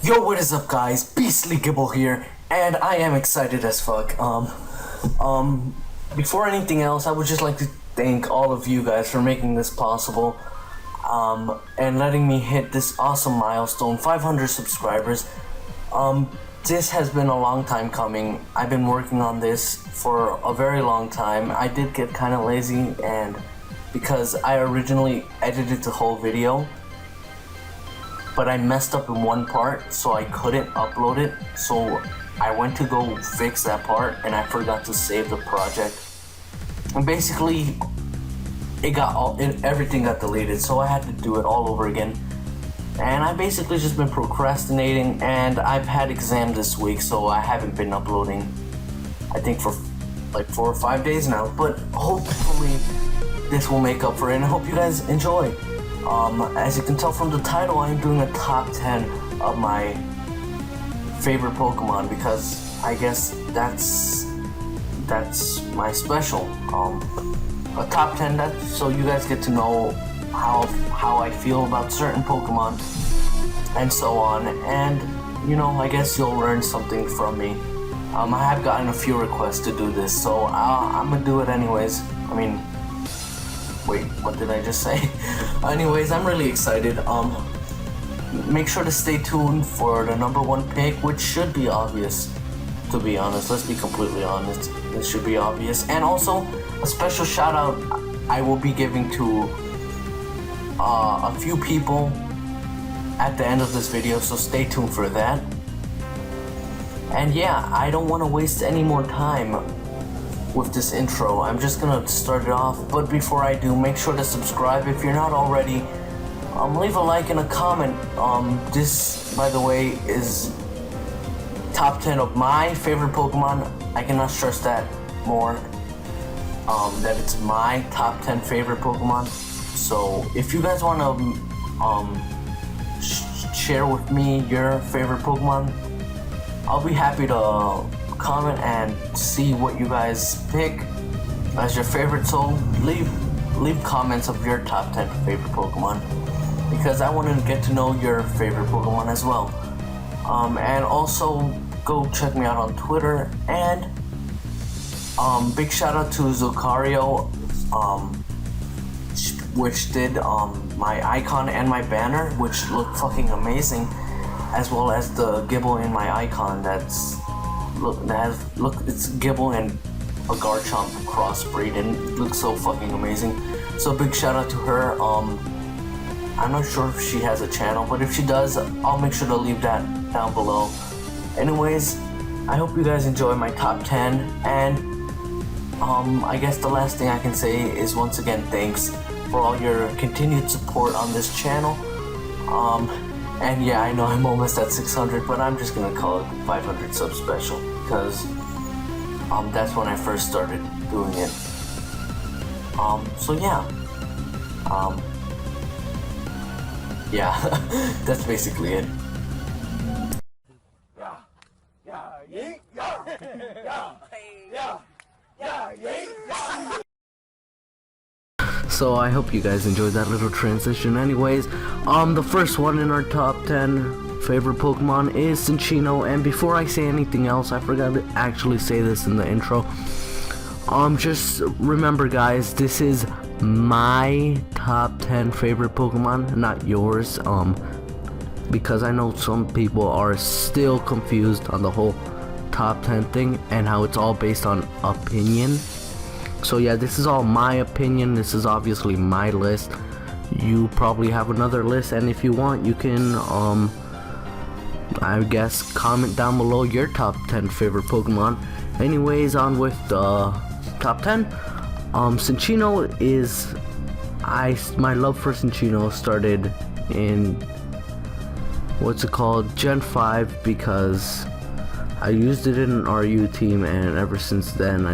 Yo, what is up, guys? Beastly Gibble here, and I am excited as fuck. Before anything else, I would just like to thank all of you guys for making this possible, and letting me hit this awesome milestone, 500 subscribers. This has been a long time coming. I've been working on this for a very long time. I did get kind of lazy, and because I originally edited the whole video, but I messed up in one part, so I couldn't upload it. So I went to go fix that part, and I forgot to save the project. And basically, everything got deleted, so I had to do it all over again. And I've basically just been procrastinating, and I've had exam this week, so I haven't been uploading, I think, for like 4 or 5 days now. But hopefully, this will make up for it, and I hope you guys enjoy. As you can tell from the title, I'm doing a top 10 of my favorite Pokemon, because I guess that's my special. A top 10, so you guys get to know how I feel about certain Pokemon and so on, and you know, I guess you'll learn something from me. I have gotten a few requests to do this, so I'm gonna do it anyways. I mean, wait, what did I just say? Anyways, I'm really excited. Make sure to stay tuned for the #1 pick, which should be obvious, to be honest. Let's be completely honest. This should be obvious. And also, a special shout out I will be giving to a few people at the end of this video, so stay tuned for that. And yeah, I don't want to waste any more time with this intro. I'm just gonna start it off, but before I do, make sure to subscribe if you're not already. Leave a like and a comment. This, by the way, is top 10 of my favorite Pokemon. I cannot stress that more, that it's my top 10 favorite Pokemon. So if you guys want to share with me your favorite Pokemon, I'll be happy to comment and see what you guys pick as your favorite. So leave comments of your top 10 favorite Pokemon, because I want to get to know your favorite Pokemon as well. And also go check me out on Twitter, and big shout out to Zokario, which did my icon and my banner, which look fucking amazing, as well as the Gibble in my icon. It's Gibble and a Garchomp crossbreed, and it looks so fucking amazing. So big shout out to her. I'm not sure if she has a channel, but if she does, I'll make sure to leave that down below. Anyways, I hope you guys enjoy my top 10, and I guess the last thing I can say is, once again, thanks for all your continued support on this channel. And yeah, I know I'm almost at 600, but I'm just gonna call it 500 sub special, because that's when I first started doing it. So yeah, yeah, that's basically it. So I hope you guys enjoyed that little transition. Anyways, the first one in our top 10 favorite Pokemon is Soncino. And before I say anything else, I forgot to actually say this in the intro. Just remember, guys, this is my top 10 favorite Pokemon, not yours. Because I know some people are still confused on the whole top 10 thing and how it's all based on opinion. So yeah, this is all my opinion. This is obviously my list. You probably have another list, and if you want, you can I guess comment down below your top 10 favorite Pokemon. Anyways, on with the top 10. Soncino is, my love for Soncino started in, what's it called, Gen 5, because I used it in an RU team, and ever since then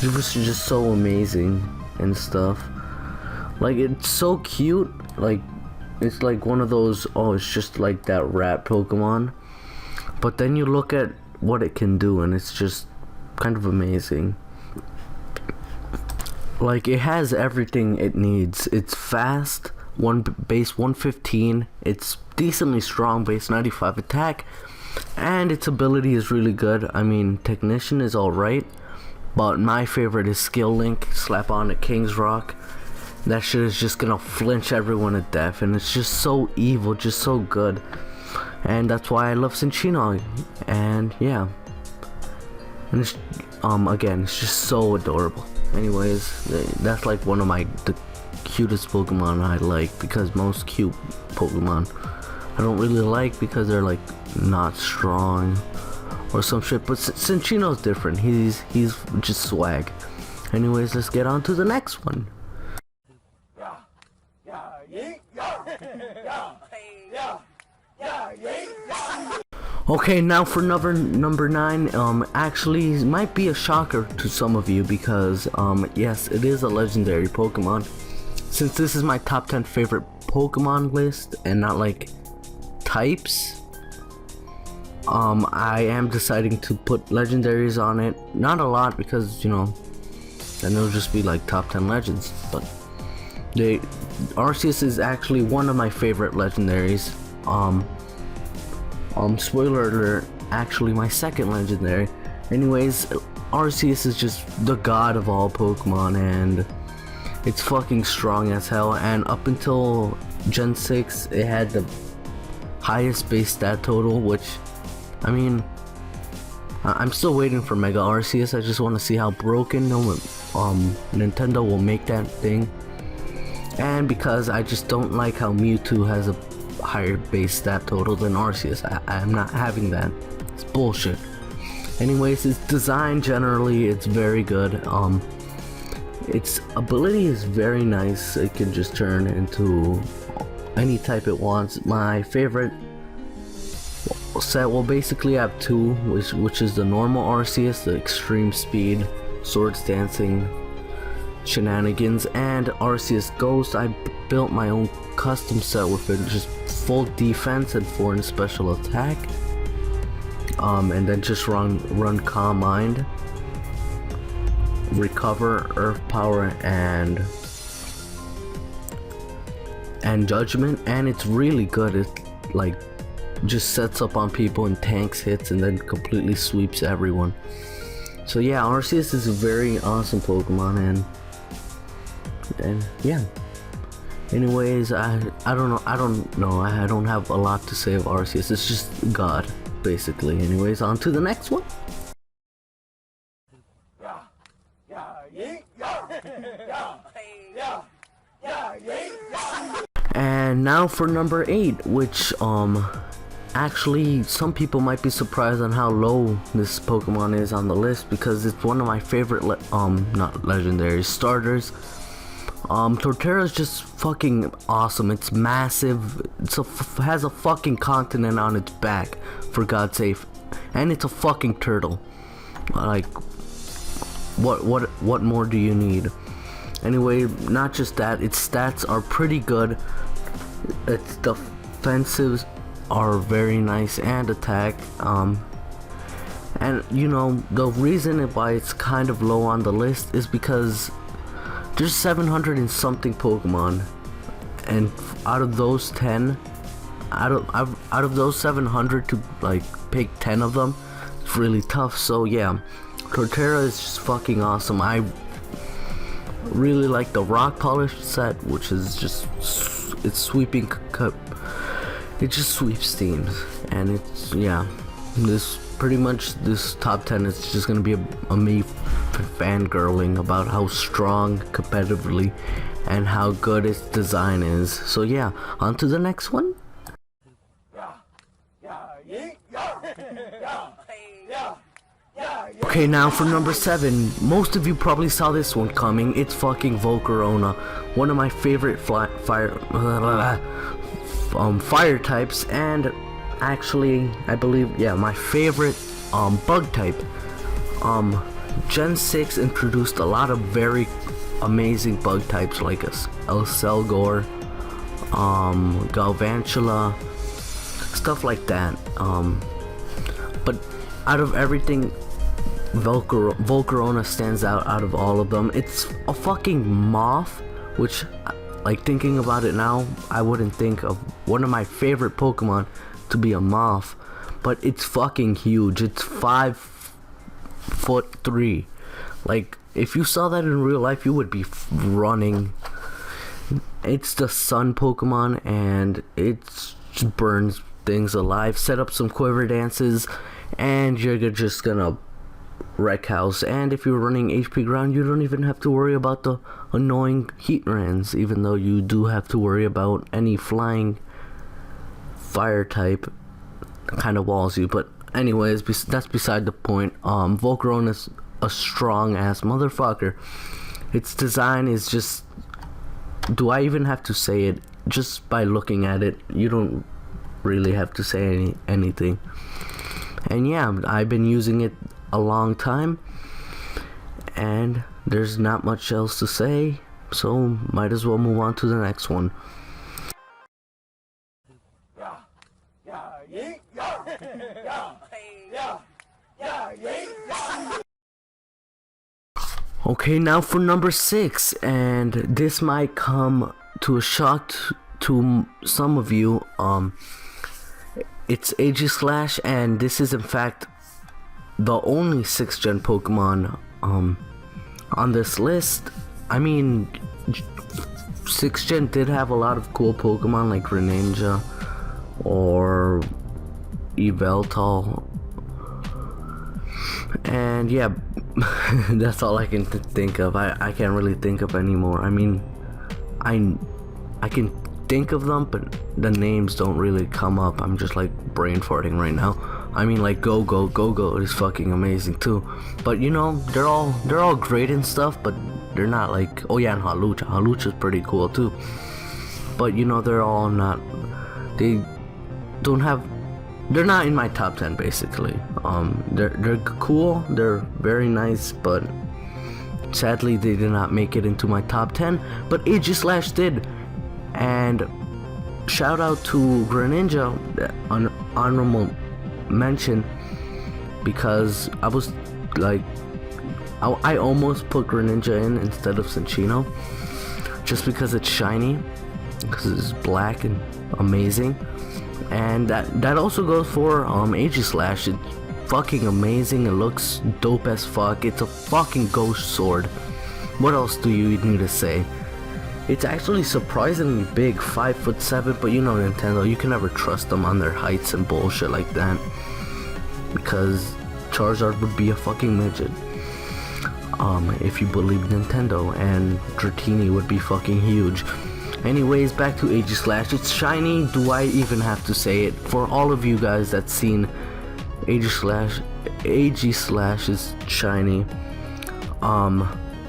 it was just so amazing and stuff. Like, it's so cute. Like, it's like one of those, oh, it's just like that rat Pokemon. But then you look at what it can do, and it's just kind of amazing. Like, it has everything it needs. It's fast, base 115. It's decently strong, base 95 attack, and its ability is really good. I mean, Technician is alright, but my favorite is Skill Link. Slap on a King's Rock. That shit is just gonna flinch everyone to death, and it's just so evil, just so good. And that's why I love Soncino. And yeah, and it's, again, it's just so adorable. Anyways, that's like one of the cutest Pokemon I like, because most cute Pokemon I don't really like because they're like not strong or some shit. But Soncino's different. He's just swag. Anyways, let's get on to the next one. Okay, now for number 9. Actually, it might be a shocker to some of you because yes, it is a legendary Pokemon. Since this is my top 10 favorite Pokemon list and not like types, I am deciding to put legendaries on it. Not a lot, because you know, then it'll just be like top 10 legends. But Arceus is actually one of my favorite legendaries. Spoiler alert, actually my second legendary. Anyways, Arceus is just the god of all Pokemon, and it's fucking strong as hell. And up until Gen 6, it had the highest base stat total, which, I mean, I'm still waiting for Mega Arceus. I just want to see how broken Nintendo will make that thing. And because I just don't like how Mewtwo has a higher base stat total than Arceus. I'm not having that. It's bullshit. Anyways, its design generally, it's very good. Its ability is very nice. It can just turn into any type it wants. My favorite set, well, basically I have 2, which is the normal Arceus, the extreme speed, swords dancing shenanigans, and Arceus Ghost. I built my own custom set with it, just full defense and 4 in special attack, and then just run Calm Mind, Recover, Earth Power, and Judgment. And it's really good. It like just sets up on people and tanks hits and then completely sweeps everyone. So yeah, Arceus is a very awesome Pokemon, and yeah. Anyways, I don't know, I don't have a lot to say of Arceus. It's just God, basically. Anyways, on to the next one. And now for number 8, which actually some people might be surprised on how low this Pokemon is on the list, because it's one of my favorite not legendary starters. Torterra is just fucking awesome. It's massive. Has a fucking continent on its back, for God's sake, and it's a fucking turtle. Like, what more do you need? Anyway, not just that, its stats are pretty good. Its defensives are very nice, and attack. And you know, the reason why it's kind of low on the list is because there's 700 and something Pokemon, and out of those 10, out of those 700, to like pick 10 of them, it's really tough. So yeah, Torterra is just fucking awesome. I really like the Rock Polish set, which is just, it's sweeping, it just sweeps teams, and it's, yeah, this pretty much, this top 10 is just gonna be a me fangirling about how strong competitively and how good its design is. So yeah, on to the next one. Okay, now for number 7. Most of you probably saw this one coming. It's fucking Volcarona, one of my favorite fire types, and actually, I believe, yeah, my favorite bug type. Gen 6 introduced a lot of very amazing bug types like Elselgor, Galvantula, stuff like that. But out of everything, Volcarona stands out of all of them. It's a fucking moth, which, like thinking about it now, I wouldn't think of one of my favorite Pokemon to be a moth, but it's fucking huge. It's 5'3". Like, if you saw that in real life, you would be running. It's the sun Pokemon, and it just burns things alive. Set up some quiver dances, and you're just gonna wreck house. And if you're running HP ground, you don't even have to worry about the annoying heat rans, even though you do have to worry about any flying fire type kind of walls you. But anyways, that's beside the point. Volcarona is a strong ass motherfucker. Its design is just, do I even have to say it? Just by looking at it, you don't really have to say anything. And yeah, I've been using it a long time, and there's not much else to say, so might as well move on to the next one. Okay, now for number 6, and this might come to a shock to some of you. It's Aegislash, and this is in fact the only 6th gen Pokemon on this list. I mean, 6th gen did have a lot of cool Pokemon like Greninja or Yveltal, and yeah, that's all I can think of. I can't really think of any more. I mean, I can think of them, but the names don't really come up. I'm just like brain farting right now. I mean, like Go-Go is fucking amazing too, but you know, they're all great and stuff, but they're not like, oh yeah, and Hawlucha's pretty cool too, but you know, they're all not, they're not in my top 10 basically. They're cool, they're very nice, but sadly they did not make it into my top 10, but Aegislash did. And shout out to Greninja, honorable mention, because I was like, I almost put Greninja in instead of Soncino, just because it's shiny, because it's black and amazing. And that also goes for Aegislash. It's fucking amazing. It looks dope as fuck. It's a fucking ghost sword. What else do you need to say? It's actually surprisingly big, 5'7", but you know Nintendo, you can never trust them on their heights and bullshit like that, because Charizard would be a fucking midget, if you believe Nintendo, and Dratini would be fucking huge. Anyways, back to Aegislash. It's shiny. Do I even have to say it? For all of you guys that's seen Aegislash is shiny.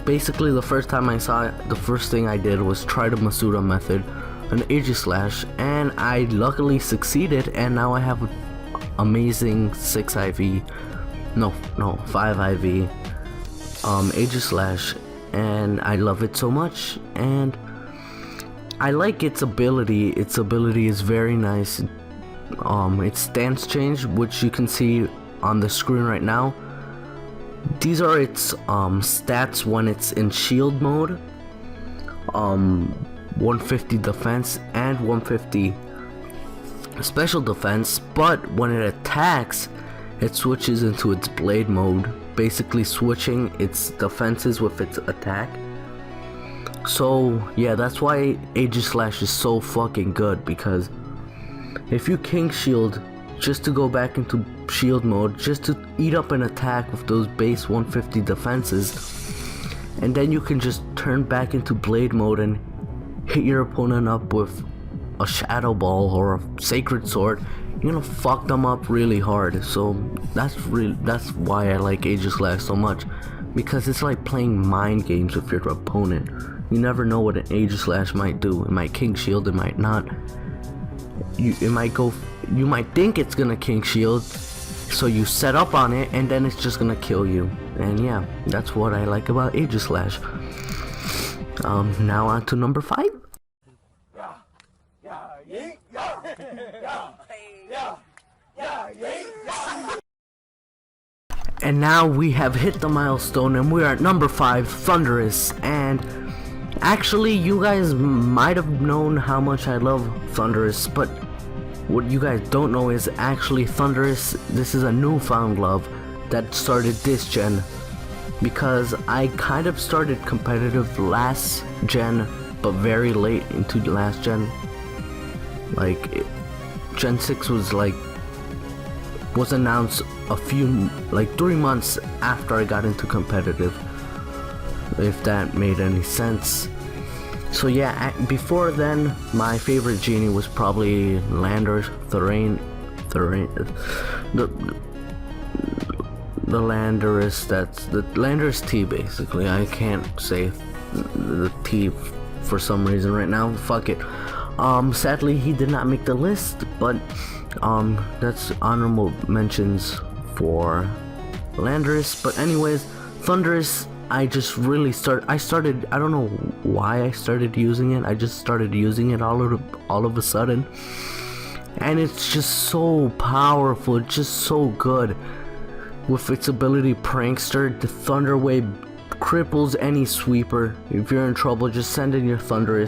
Basically, the first time I saw it, the first thing I did was try the Masuda method on Aegislash, and I luckily succeeded, and now I have an amazing 5 IV Aegislash, and I love it so much, and I like its ability. Its ability is very nice. Its stance change, which you can see on the screen right now. These are its stats when it's in shield mode. 150 defense and 150 special defense, but when it attacks, it switches into its blade mode, basically switching its defenses with its attack. So yeah, that's why Aegislash is so fucking good, because if you King Shield just to go back into shield mode, just to eat up an attack with those base 150 defenses, and then you can just turn back into blade mode and hit your opponent up with a Shadow Ball or a Sacred Sword, you're gonna fuck them up really hard. So that's why I like Aegislash so much, because it's like playing mind games with your opponent. You never know what an Aegislash might do. It might King Shield, it might not. You might think it's gonna King Shield, so you set up on it, and then it's just gonna kill you. And yeah, that's what I like about Aegislash. Now on to number 5. And now we have hit the milestone, and we are at number 5, Thunderous. And Actually, you guys might have known how much I love Thunderous, but what you guys don't know is actually Thunderous, this is a newfound love that started this gen, because I kind of started competitive last gen, but very late into the last gen. Like, Gen 6 was announced a few, like 3 months after I got into competitive, if that made any sense. So yeah, before then, my favorite genie was probably Landorus, the Landorus, that's the Landorus T basically. I can't say the T for some reason right now, fuck it. Sadly he did not make the list, but that's honorable mentions for Landorus. But anyways, Thunderous, I just really I don't know why I started using it. I just started using it all of a sudden, and it's just so powerful. It's just so good. With its ability Prankster, the Thunder Wave cripples any sweeper. If you're in trouble, just send in your Thunder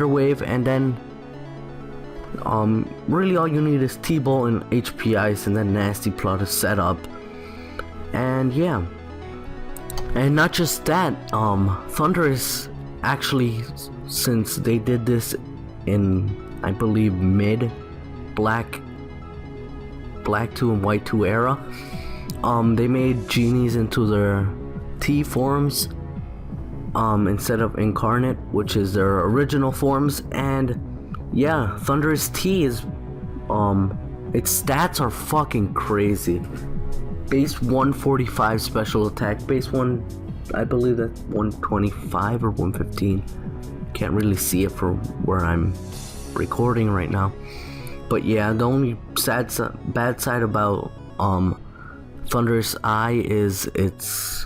Wave, and then really all you need is T-Bolt and HP Ice, and then Nasty Plot to set up. And yeah. And not just that, Thunderous actually, since they did this in, I believe, mid Black 2 and White 2 era, they made genies into their T forms instead of Incarnate, which is their original forms. And yeah, Thunderous T is, its stats are fucking crazy. Base 145 special attack, base 1, I believe that's 125 or 115. Can't really see it for where I'm recording right now. But yeah, the only bad side about Thunderous Eye is its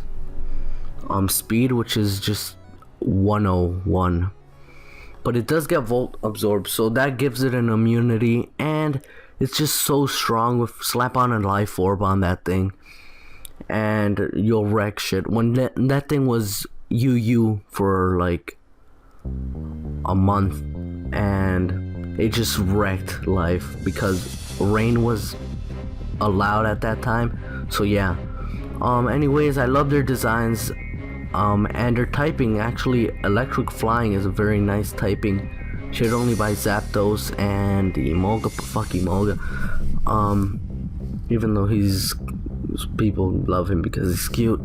speed, which is just 101. But it does get Volt Absorb, so that gives it an immunity, and it's just so strong. With slap on a Life Orb on that thing, and you'll wreck shit. When that thing was UU for like a month, and it just wrecked life because rain was allowed at that time. So yeah. Anyways, I love their designs, and their typing. Actually, Electric Flying is a very nice typing. Shared only by Zapdos and Emolga, fuck Emolga. Even though people love him because he's cute.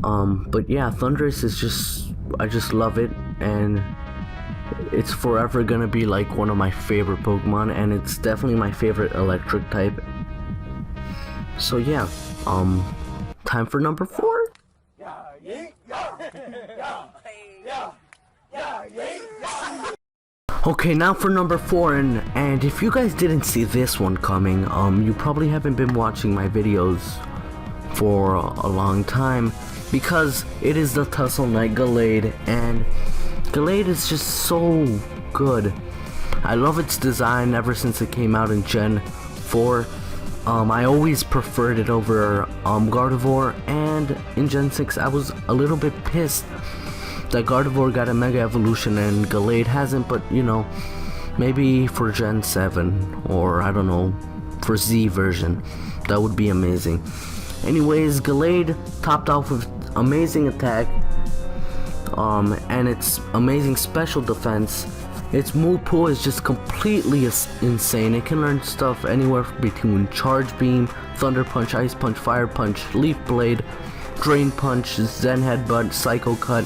But yeah, Thunderous is just, I just love it, and it's forever gonna be like one of my favorite Pokemon, and it's definitely my favorite electric type. So yeah, time for number 4. Okay, now for number 4, and if you guys didn't see this one coming, you probably haven't been watching my videos for a long time, because it is the Tussle Knight Gallade, and Gallade is just so good. I love its design ever since it came out in Gen 4. I always preferred it over Gardevoir, and in Gen 6 I was a little bit pissed that Gardevoir got a Mega Evolution and Gallade hasn't, but you know, maybe for Gen 7, or I don't know, for Z version, that would be amazing. Anyways, Gallade topped off with amazing attack, and its amazing special defense. Its move pool is just completely insane. It can learn stuff anywhere between Charge Beam, Thunder Punch, Ice Punch, Fire Punch, Leaf Blade, Drain Punch, Zen Headbutt, Psycho Cut,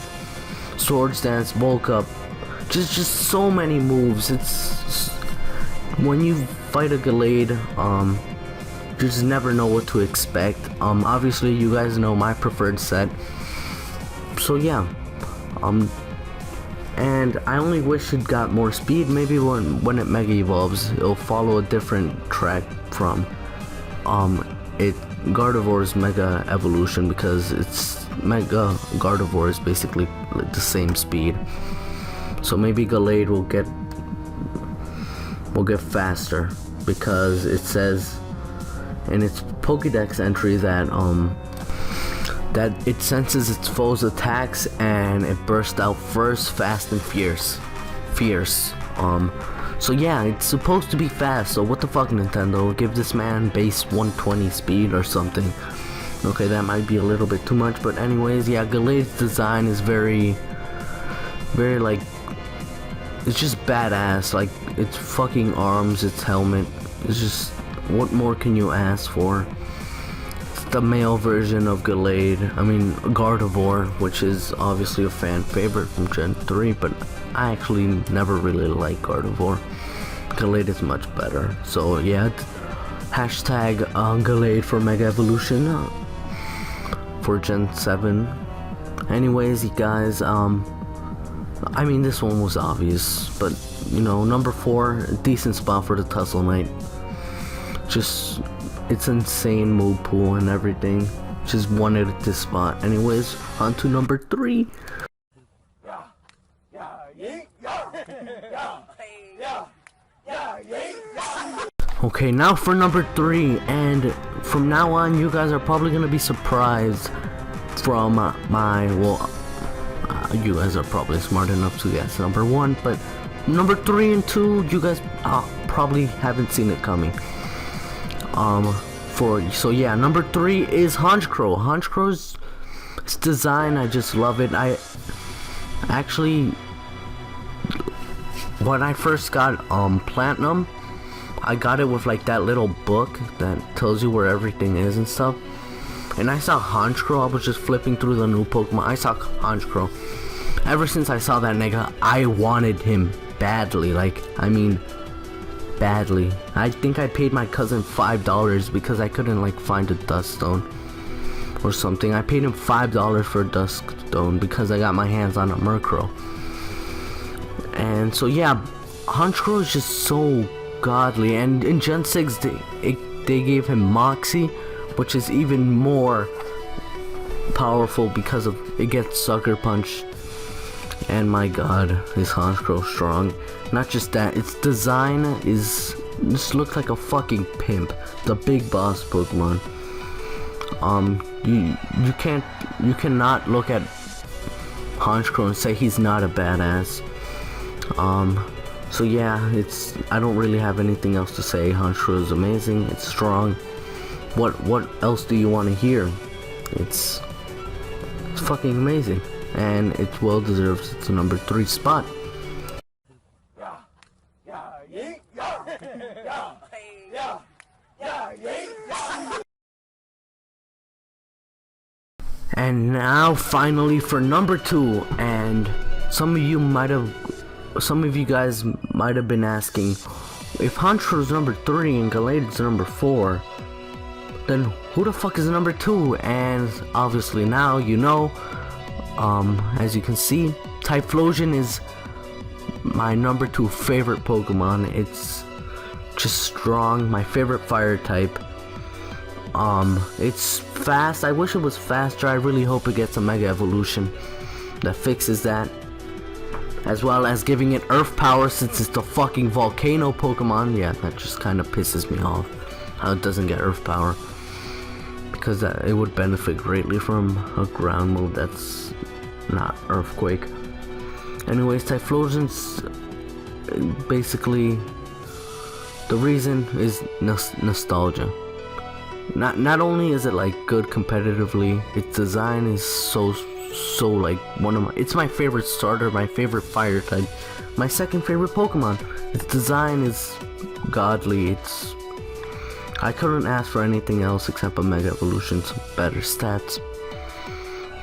Swords Dance, Bulk Up. Just so many moves. It's when you fight a Gallade, you just never know what to expect. Obviously you guys know my preferred set. So yeah, and I only wish it got more speed. Maybe when it Mega Evolves, it'll follow a different track from Gardevoir's Mega Evolution, because its Mega Gardevoir is basically like the same speed. So maybe Gallade will get faster, because it says in its Pokédex entry that that it senses its foes' attacks and it bursts out first, fast and fierce. So yeah, it's supposed to be fast, so what the fuck, Nintendo? Give this man base 120 speed or something. Okay, that might be a little bit too much, but anyways, yeah, Gallade's design is very like, it's just badass. Like, its fucking arms, its helmet, it's just, what more can you ask for? It's the male version of Gallade, I mean Gardevoir, which is obviously a fan favorite from Gen 3, but I actually never really liked Gardevoir. Gallade is much better. So yeah, hashtag Gallade for Mega Evolution for Gen 7. Anyways, you guys, I mean, this one was obvious, but you know, number 4, decent spot for the Tussle Knight. Just, it's insane move pool and everything. Just wanted this spot. Anyways, on to number 3. Okay, now for number 3, and from now on you guys are probably gonna be surprised from you guys are probably smart enough to guess number 1, but number 3 and 2 you guys probably haven't seen it coming. So yeah, number 3 is Hansgrohe. Hansgrohe's design, I just love it. I actually, when I first got Platinum, I got it with like that little book that tells you where everything is and stuff. And I saw Hansgrohe, I was just flipping through the new Pokemon, I saw Hansgrohe. Ever since I saw that nigga, I wanted him badly, like, I mean, badly. I think I paid my cousin $5 because I couldn't like find a Dust Stone or something. I paid him $5 for a Dust Stone because I got my hands on a Murkrow. And so yeah, Hansgrohe is just so godly, and in Gen 6 they gave him Moxie, which is even more powerful because of it gets Sucker Punch. And my god, is Hansgrohe strong. Not just that, its design is just looks like a fucking pimp. The big boss Pokemon. You cannot look at Hansgrohe and say he's not a badass. So yeah, I don't really have anything else to say. Hansgrohe is amazing, it's strong. What else do you want to hear? It's fucking amazing, and it's well deserved. It's a number 3 spot. And now finally for number 2, and some of you guys might have been asking, if Hansgrohe is number 3 and Gallade is number 4, then who the fuck is number 2? And obviously now you know. As you can see, Typhlosion is my number 2 favorite Pokemon. It's just strong, my favorite fire type. It's fast. I wish it was faster. I really hope it gets a Mega Evolution that fixes that, as well as giving it Earth Power since it's the fucking Volcano Pokemon. Yeah, that just kind of pisses me off how it doesn't get Earth Power, because it would benefit greatly from a ground move that's not Earthquake. Anyways, Typhlosion's basically, the reason is nostalgia. Not only is it like good competitively, its design is so like it's my favorite starter, my favorite fire type, my second favorite Pokemon. Its design is godly. I couldn't ask for anything else except a Mega Evolution, some better stats.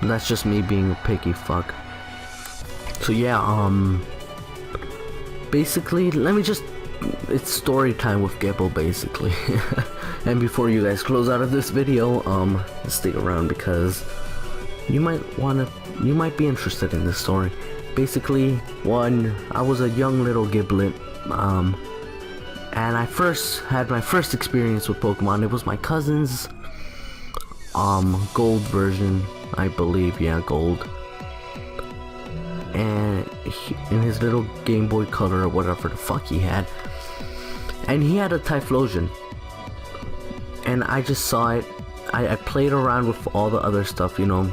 And that's just me being a picky fuck. So yeah, basically, it's story time with Gibble, basically. And before you guys close out of this video, stick around because you might be interested in this story. Basically, I was a young little Giblet, and I had my first experience with Pokemon. It was my cousin's gold version, I believe. Yeah, gold. And in his little Game Boy Color or whatever the fuck he had, and he had a Typhlosion, and I just saw it. I played around with all the other stuff, you know,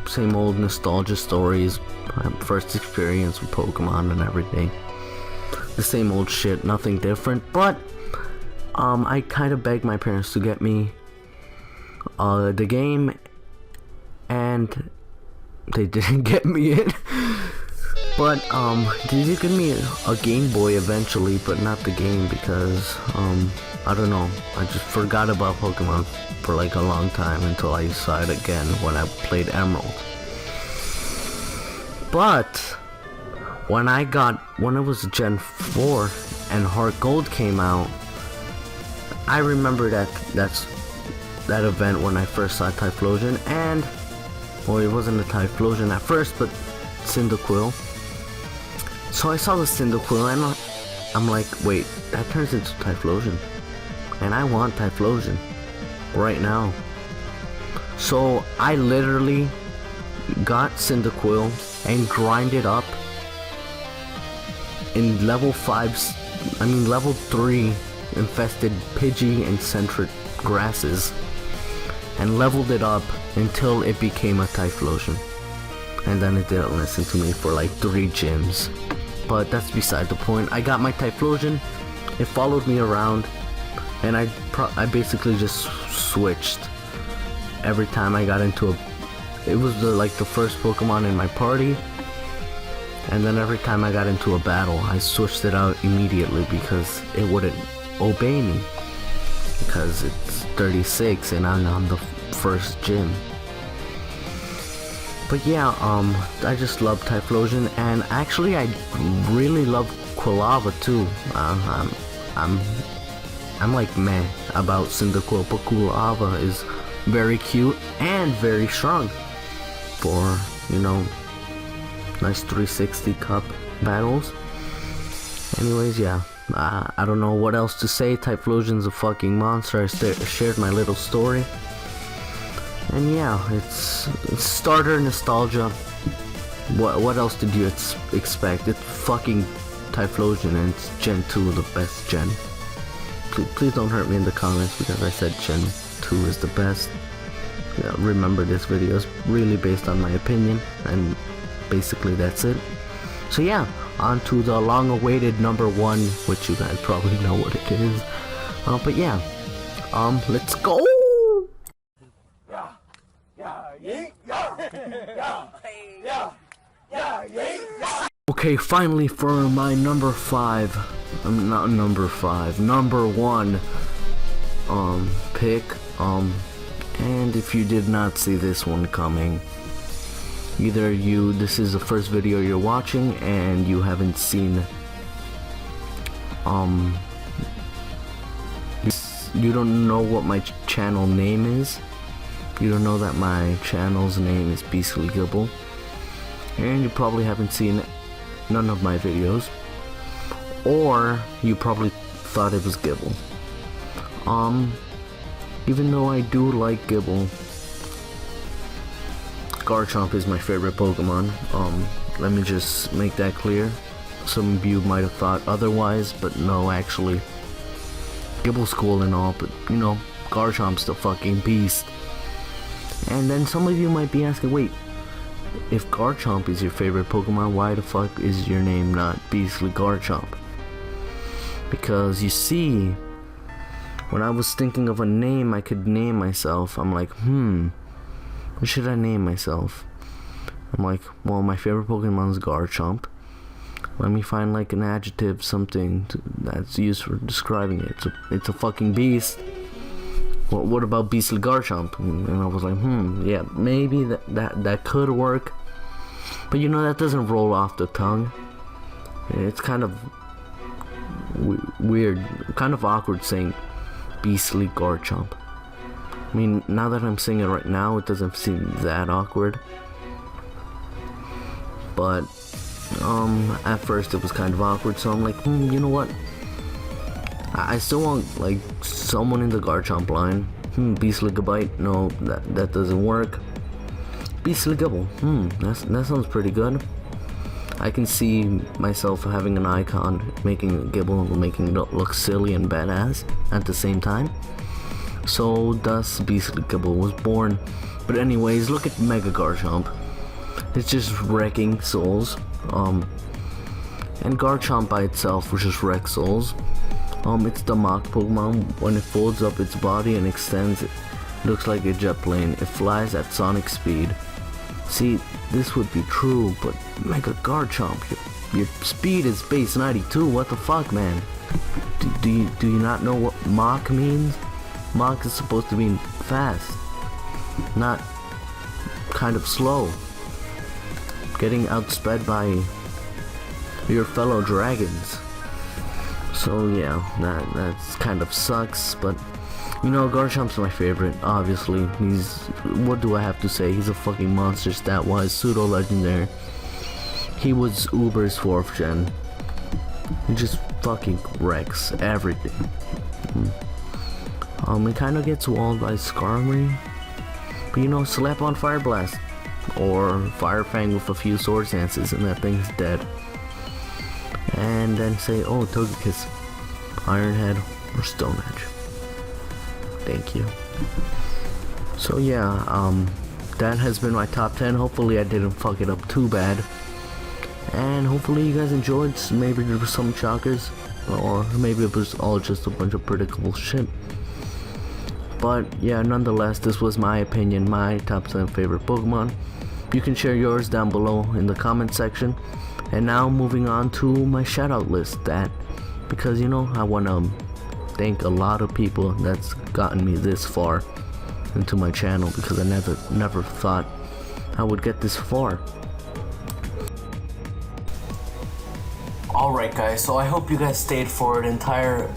same old nostalgia stories, first experience with Pokemon and everything. The same old shit, nothing different. But I kind of begged my parents to get me the game, and they didn't get me it. But they did give me a Game Boy eventually, but not the game, because I don't know, I just forgot about Pokemon for like a long time until I saw it again when I played Emerald. But when it was Gen 4 and Heart Gold came out, I remember that event when I first saw Typhlosion, and well, it wasn't a Typhlosion at first, but Cyndaquil. So I saw the Cyndaquil and I'm like, wait, that turns into Typhlosion, and I want Typhlosion right now. So I literally got Cyndaquil and grinded up in level 3 infested Pidgey and Centric grasses, and leveled it up until it became a Typhlosion. And then it didn't listen to me for like 3 gyms. But that's beside the point. I got my Typhlosion, it followed me around, and I basically just switched every time I got into it was the first Pokemon in my party, and then every time I got into a battle I switched it out immediately because it wouldn't obey me, because it's 36 and I'm on the first gym. But yeah, I just love Typhlosion, and actually I really love Quilava too. I'm like meh about Cyndaquil, but Quilava is very cute and very strong for, you know, nice 360 cup battles. Anyways, yeah, I don't know what else to say. Typhlosion's a fucking monster. I shared my little story. And yeah, it's starter nostalgia. What else did you expect? It's fucking Typhlosion, and it's Gen 2, the best gen. Please don't hurt me in the comments because I said Gen 2 is the best. Yeah, remember, this video is really based on my opinion, and basically that's it. So yeah, on to the long-awaited number 1, which you guys probably know what it is. But yeah, let's go. Okay, finally for my number 5. Not number 5, number 1 pick. And if you did not see this one coming, either this is the first video you're watching and you haven't seen, you don't know what my channel name is. You don't know that my channel's name is Beastly Gibble, and you probably haven't seen none of my videos, or you probably thought it was Gibble. Even though I do like Gibble, Garchomp is my favorite Pokemon. Let me just make that clear. Some of you might have thought otherwise, but no, actually, Gibble's cool and all, but you know, Garchomp's the fucking beast. And then some of you might be asking, wait, if Garchomp is your favorite Pokemon, why the fuck is your name not Beastly Garchomp? Because you see, when I was thinking of a name I could name myself, I'm like, what should I name myself? I'm like, well, my favorite Pokemon is Garchomp. Let me find like an adjective, something that's used for describing it. It's a fucking beast. Well, what about Beastly Garchomp? And I was like, yeah, maybe that could work. But you know, that doesn't roll off the tongue. It's kind of weird, kind of awkward saying Beastly Garchomp. I mean, now that I'm saying it right now, it doesn't seem that awkward. But at first it was kind of awkward, so I'm like, you know what? I still want like someone in the Garchomp line. Beastly Gabite, no, that doesn't work. Beastly Gibble, that sounds pretty good. I can see myself having an icon, making a Gibble, making it look silly and badass at the same time. So thus Beastly Kibble was born. But anyways, look at Mega Garchomp. It's just wrecking souls. And Garchomp by itself will just wreck souls. It's the Mach Pokemon. When it folds up its body and extends, it looks like a jet plane. It flies at sonic speed. See, this would be true, but Mega Garchomp, your speed is base 92. What the fuck, man? Do you not know what Mach means? Mach is supposed to mean fast, not kind of slow. Getting outsped by your fellow dragons. So yeah, that's kind of sucks, but you know, Garchomp's my favorite, obviously. What do I have to say? He's a fucking monster stat-wise, pseudo-legendary. He was Uber's 4th gen. He just fucking wrecks everything. It kind of gets walled by Skarmory. But you know, slap on Fire Blast. Or Fire Fang with a few Sword Dances and that thing's dead. And then say, oh, Togekiss, Iron Head, or Stone Edge. Thank you. So yeah, that has been my top 10. Hopefully I didn't fuck it up too bad. And hopefully you guys enjoyed. Maybe there were some shockers, or maybe it was all just a bunch of predictable shit. But yeah, nonetheless, this was my opinion, my top 10 favorite Pokemon. You can share yours down below in the comment section. And now moving on to my shoutout list, because you know, I want to thank a lot of people that's gotten me this far into my channel, because I never thought I would get this far. Alright guys, so I hope you guys stayed for an entire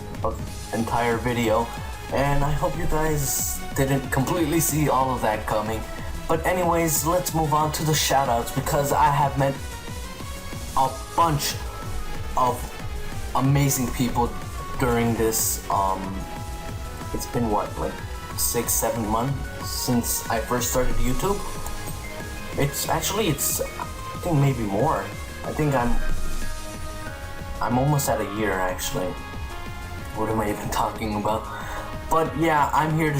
video, and I hope you guys didn't completely see all of that coming. But anyways, let's move on to the shoutouts, because I have met a bunch of amazing people during this, it's been what, like 6-7 months since I first started YouTube. I think maybe more. I think I'm almost at a year actually. What am I even talking about? But yeah, I'm here to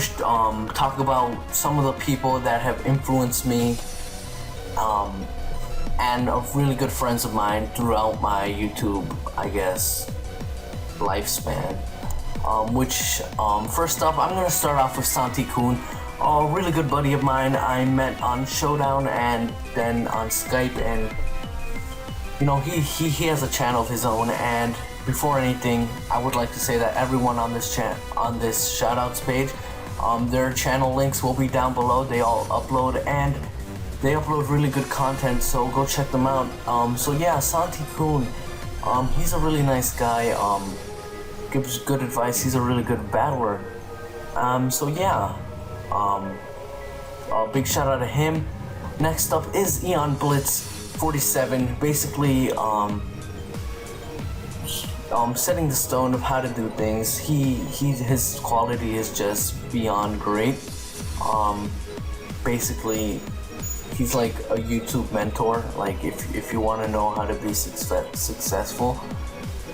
talk about some of the people that have influenced me, and of really good friends of mine throughout my YouTube, I guess, lifespan. First up, I'm gonna start off with Santi-kun, a really good buddy of mine I met on Showdown and then on Skype, and you know, he has a channel of his own. And before anything, I would like to say that everyone on this shoutouts page, their channel links will be down below. They all upload, and they upload really good content, so go check them out. So yeah, Santi-kun, he's a really nice guy, gives good advice, he's a really good battler. So yeah, a big shout out to him. Next up is Eon Blitz 47, basically setting the stone of how to do things. His quality is just beyond great. Basically, he's like a YouTube mentor. Like if you want to know how to be successful,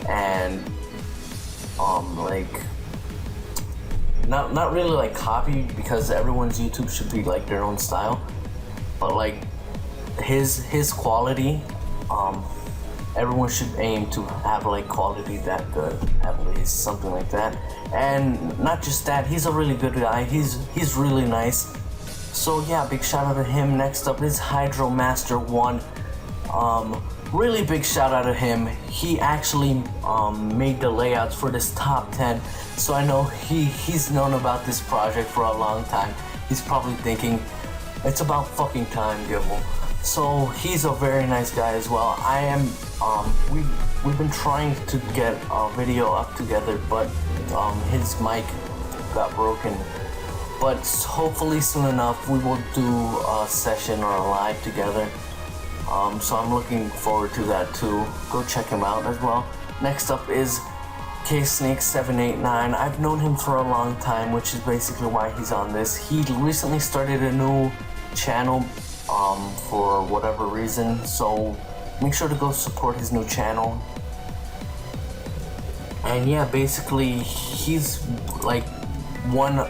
and like not really like copy, because everyone's YouTube should be like their own style, but like his quality, everyone should aim to have like quality that good, at least something like that. And not just that, he's a really good guy. He's really nice. So yeah, big shout out to him. Next up is Hydro Master 1. Really big shout out to him. He actually made the layouts for this top 10. So I know he's known about this project for a long time. He's probably thinking, it's about fucking time, Gibble. So he's a very nice guy as well. I am, we've been trying to get a video up together, but his mic got broken. But hopefully soon enough we will do a session or a live together. So I'm looking forward to that too. Go check him out as well. Next up is KSnake789. I've known him for a long time, which is basically why he's on this. He recently started a new channel for whatever reason, so make sure to go support his new channel. And yeah, basically he's like one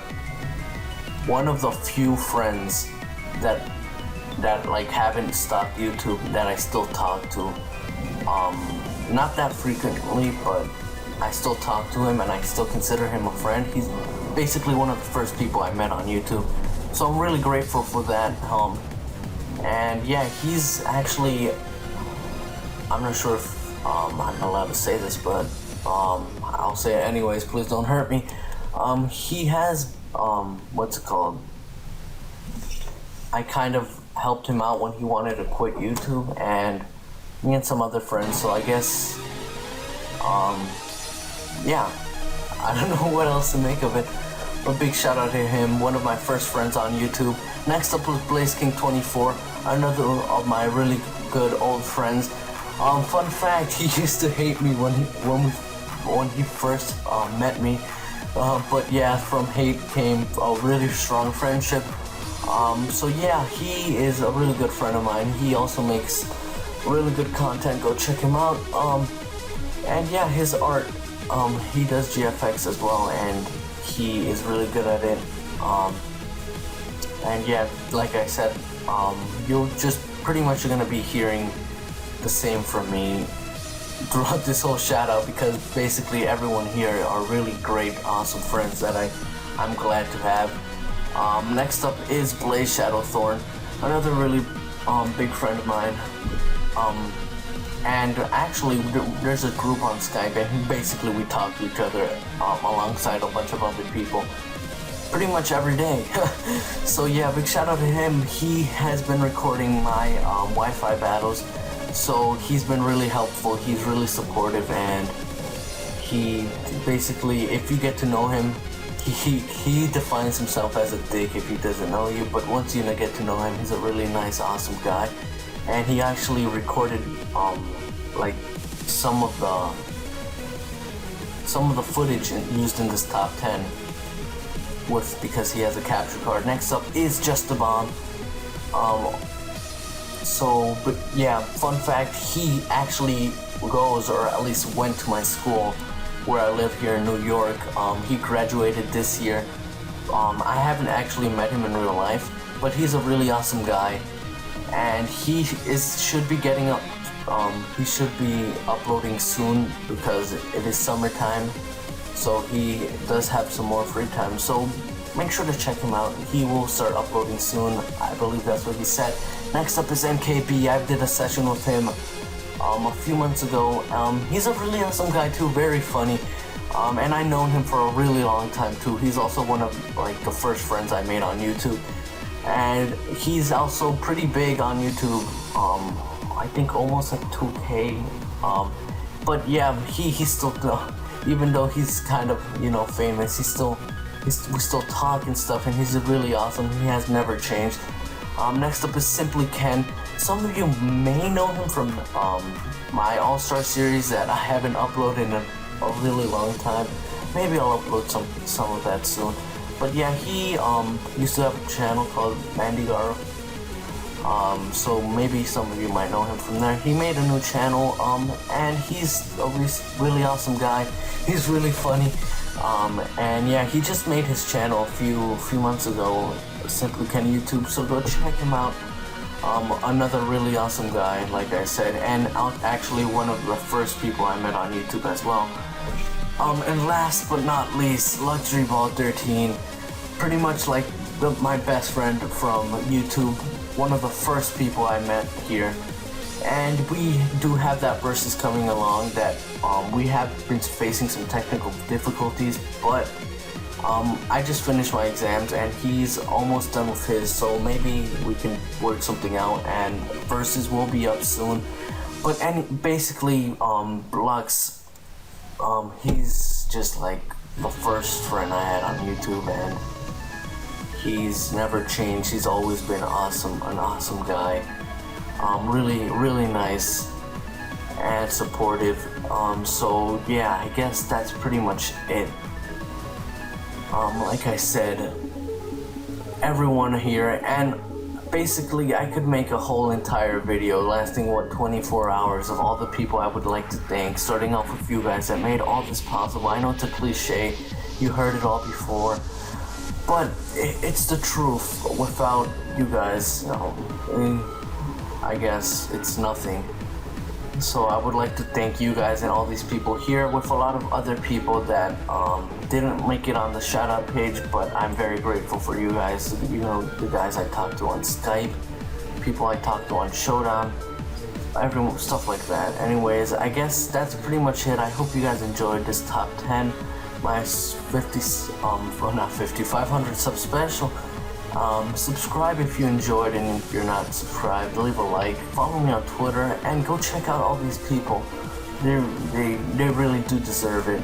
one of the few friends that like haven't stopped YouTube that I still talk to. Not that frequently, but I still talk to him and I still consider him a friend. He's basically one of the first people I met on YouTube, so I'm really grateful for that. And yeah, he's actually, I'm not sure if I'm allowed to say this, but I'll say it anyways, please don't hurt me. He has, what's it called? I kind of helped him out when he wanted to quit YouTube, and me and some other friends, so I guess, yeah, I don't know what else to make of it, but big shout out to him, one of my first friends on YouTube. Next up was BlazeKing24, another of my really good old friends. Fun fact, he used to hate me when he first met me, but yeah, from hate came a really strong friendship. So yeah, he is a really good friend of mine. He also makes really good content, go check him out. And yeah, his art, he does GFX as well, and he is really good at it. And yeah, like I said, you'll just pretty much are gonna be hearing the same from me throughout this whole shout out, because basically everyone here are really great, awesome friends that I'm glad to have. Next up is Blaze Shadowthorn, another really big friend of mine. And actually there's a group on Skype, and basically we talk to each other alongside a bunch of other people pretty much every day. So yeah, big shout out to him. He has been recording my Wi-Fi battles, so he's been really helpful. He's really supportive, and he basically, if you get to know him, he defines himself as a dick if he doesn't know you, but once you get to know him, he's a really nice, awesome guy. And he actually recorded like some of the footage used in this top 10 because he has a capture card. Next up is Just a Bomb. But yeah, fun fact, he actually goes, or at least went to my school where I live here in New York. He graduated this year. I haven't actually met him in real life, but he's a really awesome guy, and he should be getting up. He should be uploading soon because it is summertime, so he does have some more free time. So make sure to check him out. He will start uploading soon. I believe that's what he said. Next up is MKB. I did a session with him a few months ago. He's a really awesome guy too, very funny. And I've known him for a really long time too. He's also one of like the first friends I made on YouTube. And he's also pretty big on YouTube. I think almost at 2K. But yeah, he's still, even though he's kind of, famous, we still talk and stuff, and he's really awesome. He has never changed. Next up is Simply Ken. Some of you may know him from my All-Star series that I haven't uploaded in a really long time. Maybe I'll upload some of that soon. But yeah, he used to have a channel called Mandigaro. So maybe some of you might know him from there. He made a new channel, and he's a really awesome guy. He's really funny. And yeah, he just made his channel a few months ago, Simply Ken YouTube, so go check him out. Another really awesome guy, like I said, and actually one of the first people I met on YouTube as well. And last but not least, Luxury Ball 13, pretty much like my best friend from YouTube, one of the first people I met here. And we do have that versus coming along that we have been facing some technical difficulties, but I just finished my exams and he's almost done with his, so maybe we can work something out and versus will be up soon. But basically, Lux, he's just like the first friend I had on YouTube, and he's never changed. He's always been awesome, an awesome guy. Really nice and supportive. So yeah, I guess that's pretty much it. Like I said, everyone here, and basically I could make a whole entire video lasting 24 hours of all the people I would like to thank, starting off with you guys that made all this possible. I know it's a cliche, you heard it all before, But it's the truth. Without you guys, I guess it's nothing. So I would like to thank you guys and all these people here, with a lot of other people that didn't make it on the shout out page, but I'm very grateful for you guys. You know, the guys I talked to on Skype, people I talked to on Showdown, stuff like that. Anyways, I guess that's pretty much it. I hope you guys enjoyed this top 10, my 500 sub special. Subscribe if you enjoyed, and if you're not subscribed, leave a like, follow me on Twitter, and go check out all these people. They really do deserve it.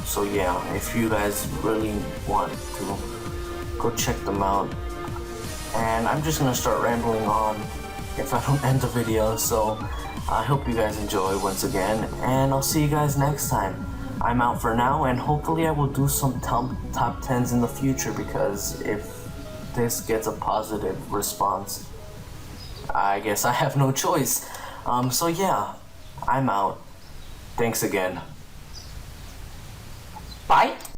So yeah, if you guys really want to, go check them out. And I'm just gonna start rambling on if I don't end the video, so I hope you guys enjoy once again, and I'll see you guys next time. I'm out for now, and hopefully I will do some top 10s in the future, because if this gets a positive response, I guess I have no choice. So yeah, I'm out. Thanks again. Bye.